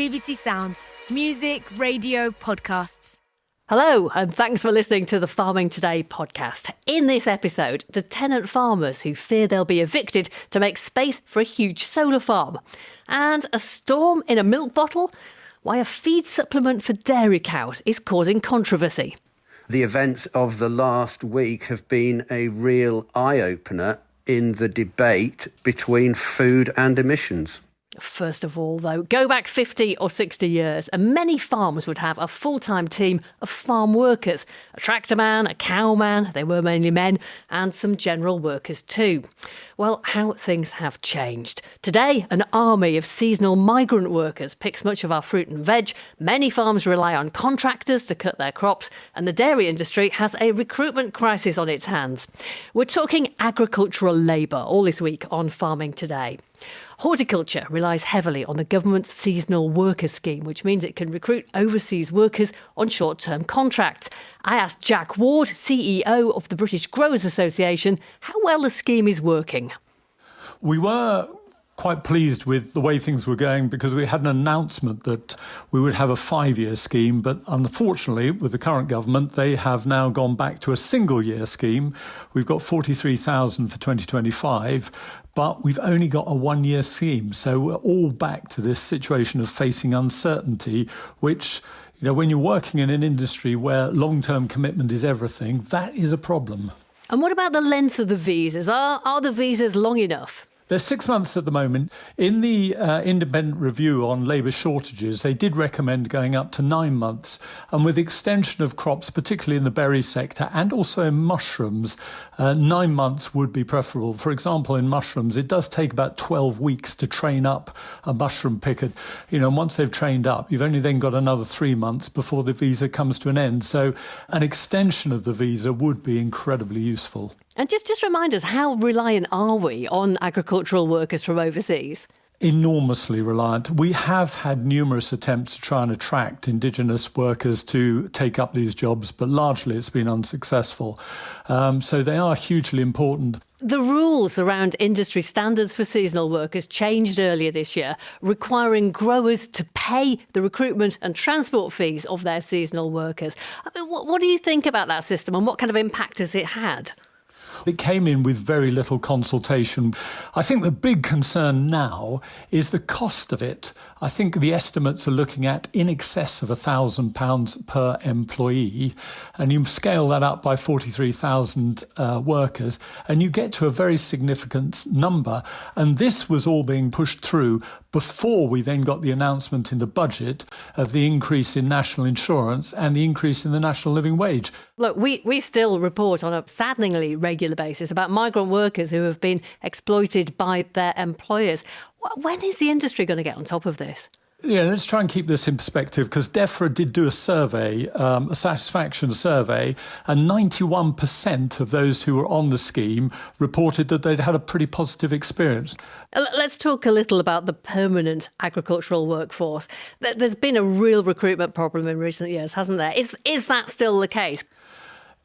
BBC Sounds. Music, radio, podcasts. Hello, and thanks for listening to the Farming Today podcast. In this episode, the tenant farmers who fear they'll be evicted to make space for a huge solar farm. And a storm in a milk bottle? Why a feed supplement for dairy cows is causing controversy. The events of the last week have been a real eye-opener in the debate between food and emissions. First of all, though, go back 50 or 60 years and many farms would have a full-time team of farm workers. A tractor man, a cowman, they were mainly men, and some general workers too. Well, how things have changed. Today, an army of seasonal migrant workers picks much of our fruit and veg. Many farms rely on contractors to cut their crops, and the dairy industry has a recruitment crisis on its hands. We're talking agricultural labour all this week on Farming Today. Horticulture relies heavily on the government's seasonal worker scheme, which means it can recruit overseas workers on short-term contracts. I asked Jack Ward, CEO of the British Growers Association, how well the scheme is working. We were quite pleased with the way things were going because we had an announcement that we would have a 5-year scheme, but unfortunately with the current government they have now gone back to a single-year scheme. We've got 43,000 for 2025, but we've only got a 1-year scheme, so we're all back to this situation of facing uncertainty, which, you know, when you're working in an industry where long-term commitment is everything, that is a problem. And what about the length of the visas? Are the visas long enough? They're 6 months at the moment. In the independent review on labour shortages, they did recommend going up to 9 months. And with extension of crops, particularly in the berry sector and also in mushrooms, 9 months would be preferable. For example, in mushrooms, it does take about 12 weeks to train up a mushroom picker. You know, and once they've trained up, you've only then got another 3 months before the visa comes to an end. So an extension of the visa would be incredibly useful. And just remind us, how reliant are we on agricultural workers from overseas? Enormously reliant. We have had numerous attempts to try and attract Indigenous workers to take up these jobs, but largely it's been unsuccessful. So they are hugely important. The rules around industry standards for seasonal workers changed earlier this year, requiring growers to pay the recruitment and transport fees of their seasonal workers. I mean, what do you think about that system and what kind of impact has it had? It came in with very little consultation. I think the big concern now is the cost of it. I think the estimates are looking at in excess of £1,000 per employee, and you scale that up by 43,000 workers, and you get to a very significant number. And this was all being pushed through before we then got the announcement in the budget of the increase in national insurance and the increase in the national living wage. Look, we still report on a saddeningly regular basis about migrant workers who have been exploited by their employers. When is the industry going to get on top of this? Yeah, let's try and keep this in perspective, because DEFRA did do a survey, a satisfaction survey, and 91% of those who were on the scheme reported that they'd had a pretty positive experience. Let's talk a little about the permanent agricultural workforce. There's been a real recruitment problem in recent years, hasn't there? Is that still the case?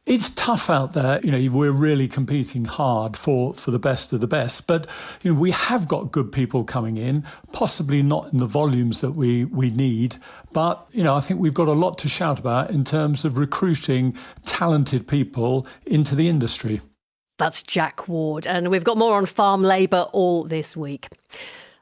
It's tough out there. You know, we're really competing hard for the best of the best. But, you know, we have got good people coming in, possibly not in the volumes that we need. But, you know, I think we've got a lot to shout about in terms of recruiting talented people into the industry. That's Jack Ward. And we've got more on farm labour all this week.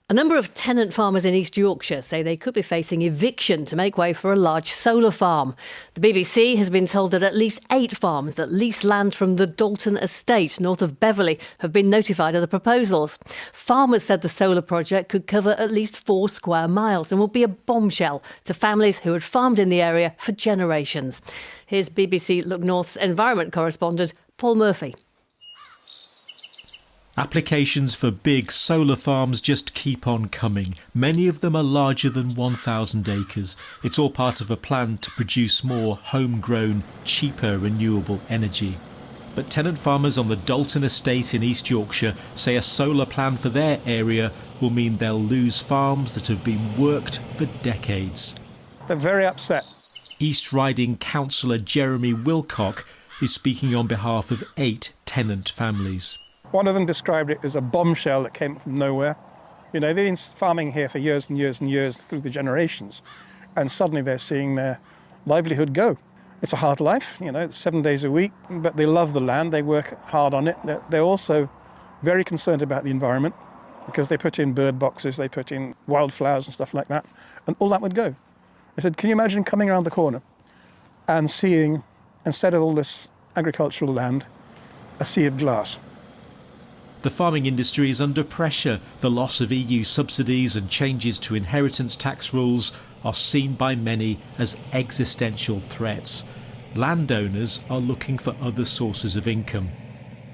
A number of tenant farmers in East Yorkshire say they could be facing eviction to make way for a large solar farm. The BBC has been told that at least 8 farms that lease land from the Dalton Estate north of Beverley have been notified of the proposals. Farmers said the solar project could cover at least 4 square miles and will be a bombshell to families who had farmed in the area for generations. Here's BBC Look North's environment correspondent Paul Murphy. Applications for big solar farms just keep on coming. Many of them are larger than 1,000 acres. It's all part of a plan to produce more homegrown, cheaper renewable energy. But tenant farmers on the Dalton Estate in East Yorkshire say a solar plan for their area will mean they'll lose farms that have been worked for decades. They're very upset. East Riding Councillor Jeremy Wilcock is speaking on behalf of 8 tenant families. One of them described it as a bombshell that came from nowhere. You know, they've been farming here for years and years and years through the generations, and suddenly they're seeing their livelihood go. It's a hard life, you know, it's 7 days a week, but they love the land, they work hard on it. They're also very concerned about the environment because they put in bird boxes, they put in wildflowers and stuff like that, and all that would go. I said, can you imagine coming around the corner and seeing, instead of all this agricultural land, a sea of glass? The farming industry is under pressure. The loss of EU subsidies and changes to inheritance tax rules are seen by many as existential threats. Landowners are looking for other sources of income.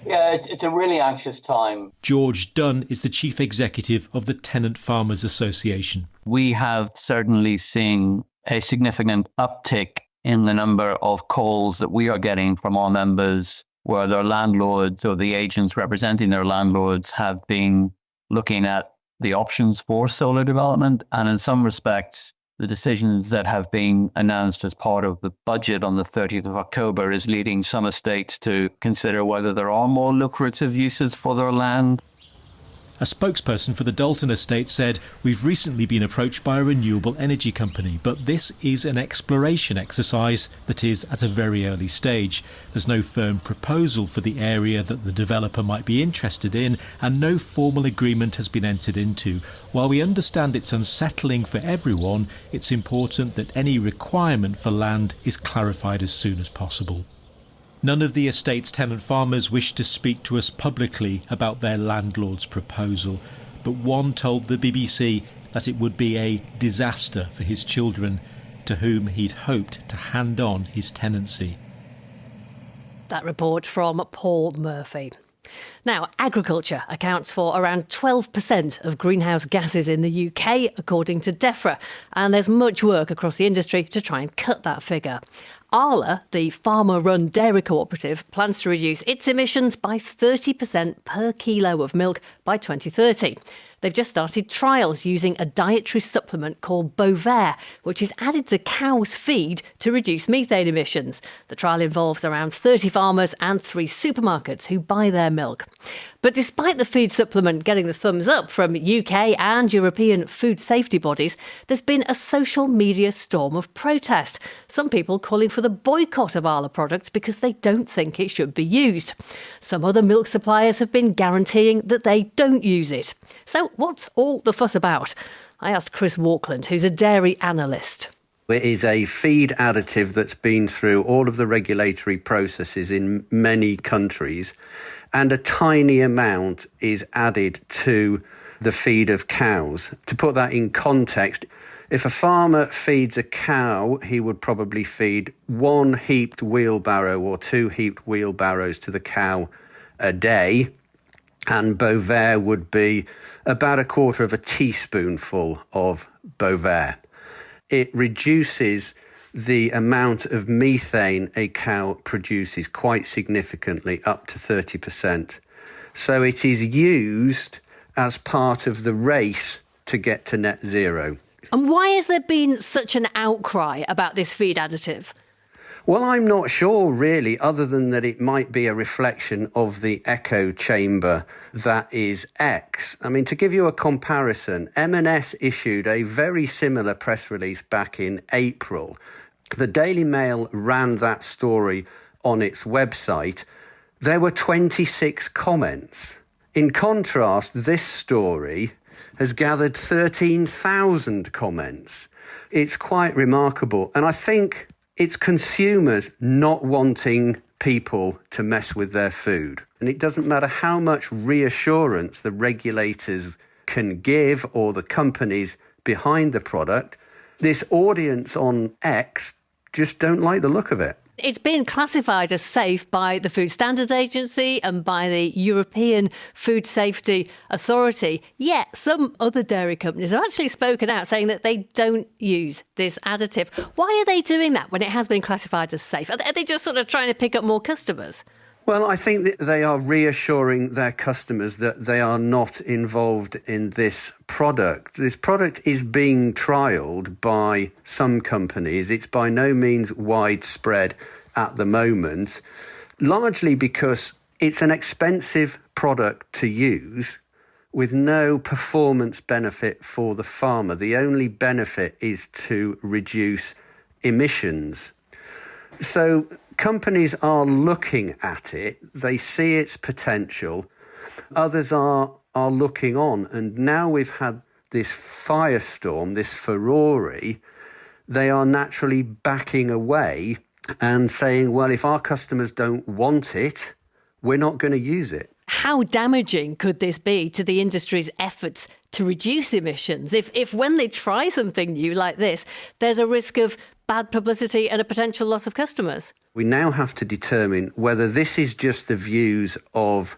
Yeah, it's a really anxious time. George Dunn is the chief executive of the Tenant Farmers Association. We have certainly seen a significant uptick in the number of calls that we are getting from our members where their landlords or the agents representing their landlords have been looking at the options for solar development. And in some respects, the decisions that have been announced as part of the budget on the 30th of October is leading some estates to consider whether there are more lucrative uses for their land. A spokesperson for the Dalton Estate said, "We've recently been approached by a renewable energy company, but this is an exploration exercise that is at a very early stage. There's no firm proposal for the area that the developer might be interested in, and no formal agreement has been entered into. While we understand it's unsettling for everyone, it's important that any requirement for land is clarified as soon as possible." None of the estate's tenant farmers wished to speak to us publicly about their landlord's proposal, but one told the BBC that it would be a disaster for his children, to whom he'd hoped to hand on his tenancy. That report from Paul Murphy. Now, agriculture accounts for around 12% of greenhouse gases in the UK, according to DEFRA, and there's much work across the industry to try and cut that figure. Arla, the farmer-run dairy cooperative, plans to reduce its emissions by 30% per kilo of milk by 2030. They've just started trials using a dietary supplement called Bovaer, which is added to cows' feed to reduce methane emissions. The trial involves around 30 farmers and 3 supermarkets who buy their milk. But despite the feed supplement getting the thumbs up from UK and European food safety bodies, there's been a social media storm of protest. Some people calling for the boycott of Arla products because they don't think it should be used. Some other milk suppliers have been guaranteeing that they don't use it. So what's all the fuss about? I asked Chris Walkland, who's a dairy analyst. It is a feed additive that's been through all of the regulatory processes in many countries, and a tiny amount is added to the feed of cows. To put that in context, if a farmer feeds a cow, he would probably feed 1 heaped wheelbarrow or 2 heaped wheelbarrows to the cow a day, and Bovaer would be about 1/4 teaspoonful of Bovaer. It reduces the amount of methane a cow produces quite significantly, up to 30%. So it is used as part of the race to get to net zero. And why has there been such an outcry about this feed additive? Well, I'm not sure, really, other than that it might be a reflection of the echo chamber that is X. I mean, to give you a comparison, M&S issued a very similar press release back in April. The Daily Mail ran that story on its website. There were 26 comments. In contrast, this story has gathered 13,000 comments. It's quite remarkable. And I think it's consumers not wanting people to mess with their food. And it doesn't matter how much reassurance the regulators can give or the companies behind the product, this audience on X just don't like the look of it. It's been classified as safe by the Food Standards Agency and by the European Food Safety Authority. Yet some other dairy companies have actually spoken out saying that they don't use this additive. Why are they doing that when it has been classified as safe? Are they just sort of trying to pick up more customers? Well, I think that they are reassuring their customers that they are not involved in this product. This product is being trialled by some companies. It's by no means widespread at the moment, largely because it's an expensive product to use, with no performance benefit for the farmer. The only benefit is to reduce emissions. So companies are looking at it, they see its potential, others are looking on, and now we've had this firestorm, this furore, they are naturally backing away and saying, well, if our customers don't want it, we're not going to use it. How damaging could this be to the industry's efforts to reduce emissions if when they try something new like this, there's a risk of bad publicity and a potential loss of customers? We now have to determine whether this is just the views of,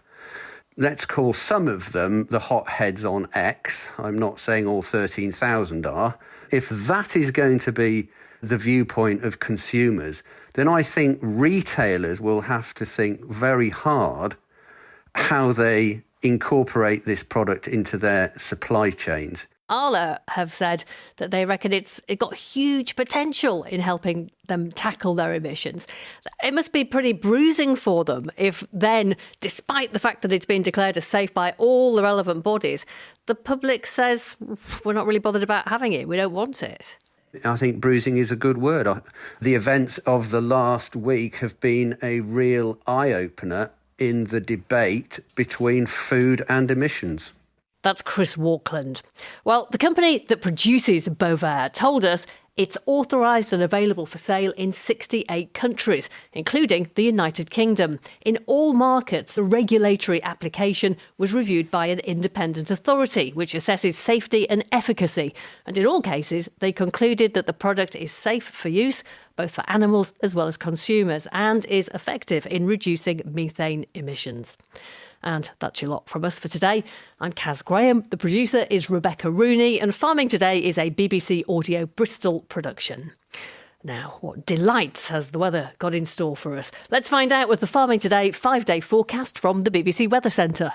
let's call some of them the hotheads on X. I'm not saying all 13,000 are. If that is going to be the viewpoint of consumers, then I think retailers will have to think very hard how they incorporate this product into their supply chains. Arla have said that they reckon it got huge potential in helping them tackle their emissions. It must be pretty bruising for them if then, despite the fact that it's been declared as safe by all the relevant bodies, the public says, we're not really bothered about having it, we don't want it. I think bruising is a good word. The events of the last week have been a real eye-opener in the debate between food and emissions. That's Chris Walkland. Well, the company that produces Bovaer told us it's authorised and available for sale in 68 countries, including the United Kingdom. In all markets, the regulatory application was reviewed by an independent authority, which assesses safety and efficacy. And in all cases, they concluded that the product is safe for use, both for animals as well as consumers, and is effective in reducing methane emissions. And that's your lot from us for today. I'm Caz Graham. The producer is Rebecca Rooney, and Farming Today is a BBC Audio Bristol production. Now, what delights has the weather got in store for us? Let's find out with the Farming Today 5-day forecast from the BBC Weather Centre.